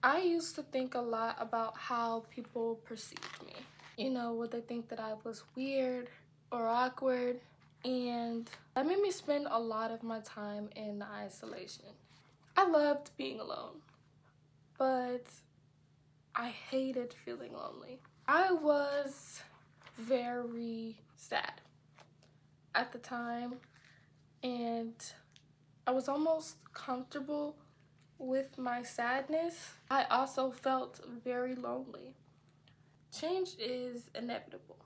I used to think a lot about how people perceived me. You know, would they think that I was weird or awkward? And that made me spend a lot of my time in isolation. I loved being alone, but I hated feeling lonely. I was very sad at the time, and I was almost comfortable with my sadness. I also felt very lonely. Change is inevitable,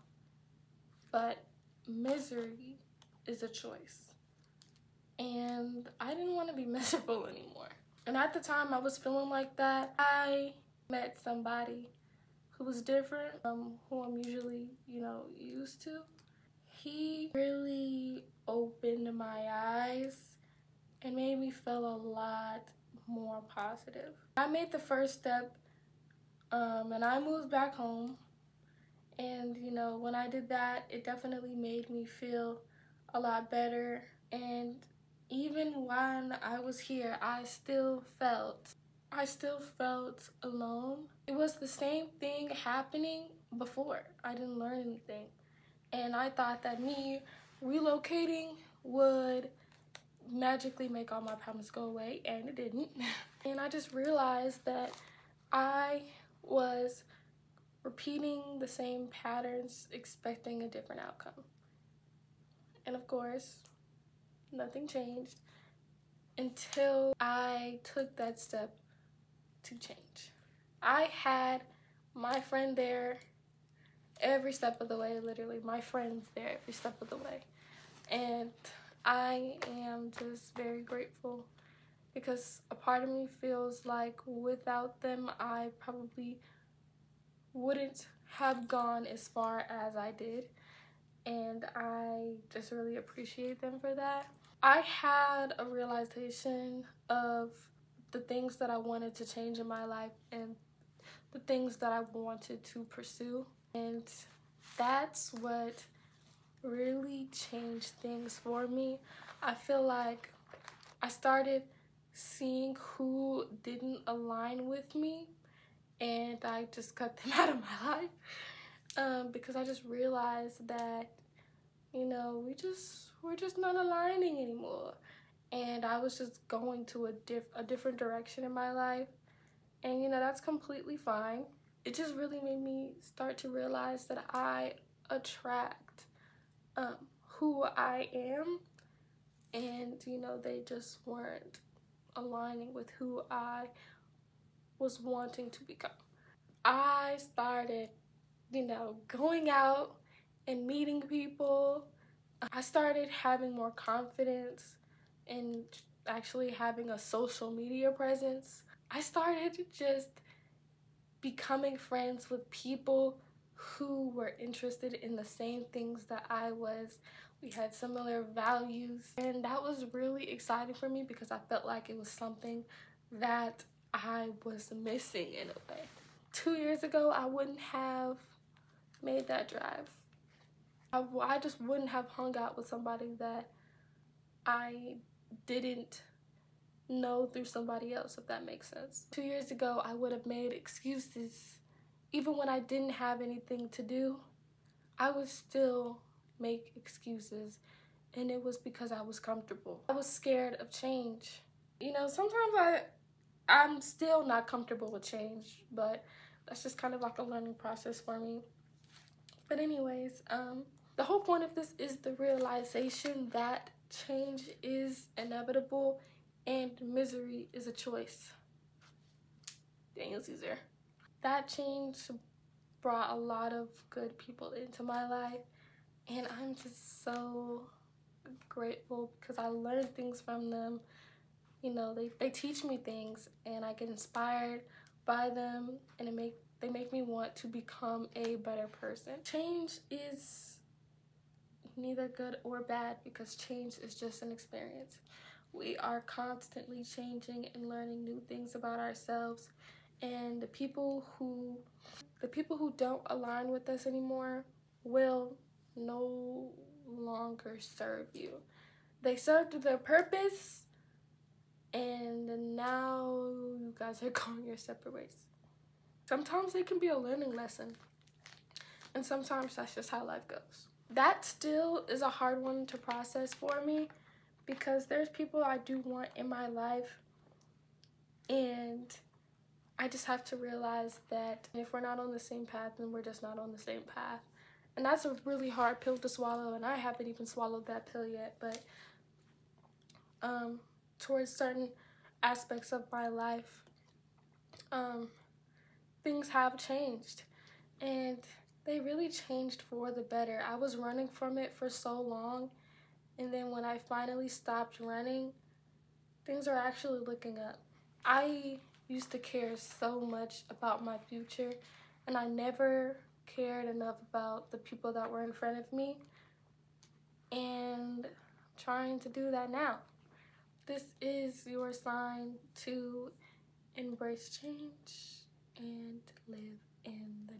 but misery is a choice. And I didn't want to be miserable anymore. And at the time I was feeling like that, I met somebody who was different from who I'm usually, used to. He really opened my eyes and made me feel a lot more positive. I made the first step, and I moved back home. And when I did that, it definitely made me feel a lot better. And even when I was here, I still felt alone. It was the same thing happening before. I didn't learn anything. And I thought that me relocating would magically make all my problems go away, and it didn't. And I just realized that I was repeating the same patterns, expecting a different outcome. And of course, nothing changed until I took that step to change. I had my friend there every step of the way, literally. My friends there every step of the way. And I am just very grateful, because a part of me feels like without them, I probably wouldn't have gone as far as I did. And I just really appreciate them for that. I had a realization of the things that I wanted to change in my life and the things that I wanted to pursue. And that's what really changed things for me. I feel like I started seeing who didn't align with me, and I just cut them out of my life, because I just realized that we're just not aligning anymore. And I was just going to a different direction in my life, and that's completely fine. It just really made me start to realize that I attract who I am, and they just weren't aligning with who I was wanting to become. I started going out and meeting people. I started having more confidence and actually having a social media presence. I started just becoming friends with people who were interested in the same things that I was. We had similar values, and that was really exciting for me, because I felt like it was something that I was missing in a way. 2 years ago, I wouldn't have made that drive. I just wouldn't have hung out with somebody that I didn't know through somebody else, if that makes sense. 2 years ago, I would have made excuses. Even when I didn't have anything to do, I would still make excuses, and it was because I was comfortable. I was scared of change. Sometimes I'm still not comfortable with change, but that's just kind of like a learning process for me. But anyways, the whole point of this is the realization that change is inevitable and misery is a choice. Daniel Caesar. That change brought a lot of good people into my life, and I'm just so grateful because I learned things from them. They teach me things, and I get inspired by them, and they make me want to become a better person. Change is neither good or bad, because change is just an experience. We are constantly changing and learning new things about ourselves, and the people who don't align with us anymore will no longer serve you. They served their purpose, and now you guys are going your separate ways. Sometimes it can be a learning lesson, and sometimes that's just how life goes. That still is a hard one to process for me, because there's people I do want in my life, and I just have to realize that if we're not on the same path, then we're just not on the same path. And that's a really hard pill to swallow, and I haven't even swallowed that pill yet. But towards certain aspects of my life, things have changed, and they really changed for the better. I was running from it for so long, and then when I finally stopped running, things are actually looking up. I used to care so much about my future, and I never cared enough about the people that were in front of me, and I'm trying to do that now. This is your sign to embrace change and live in the now.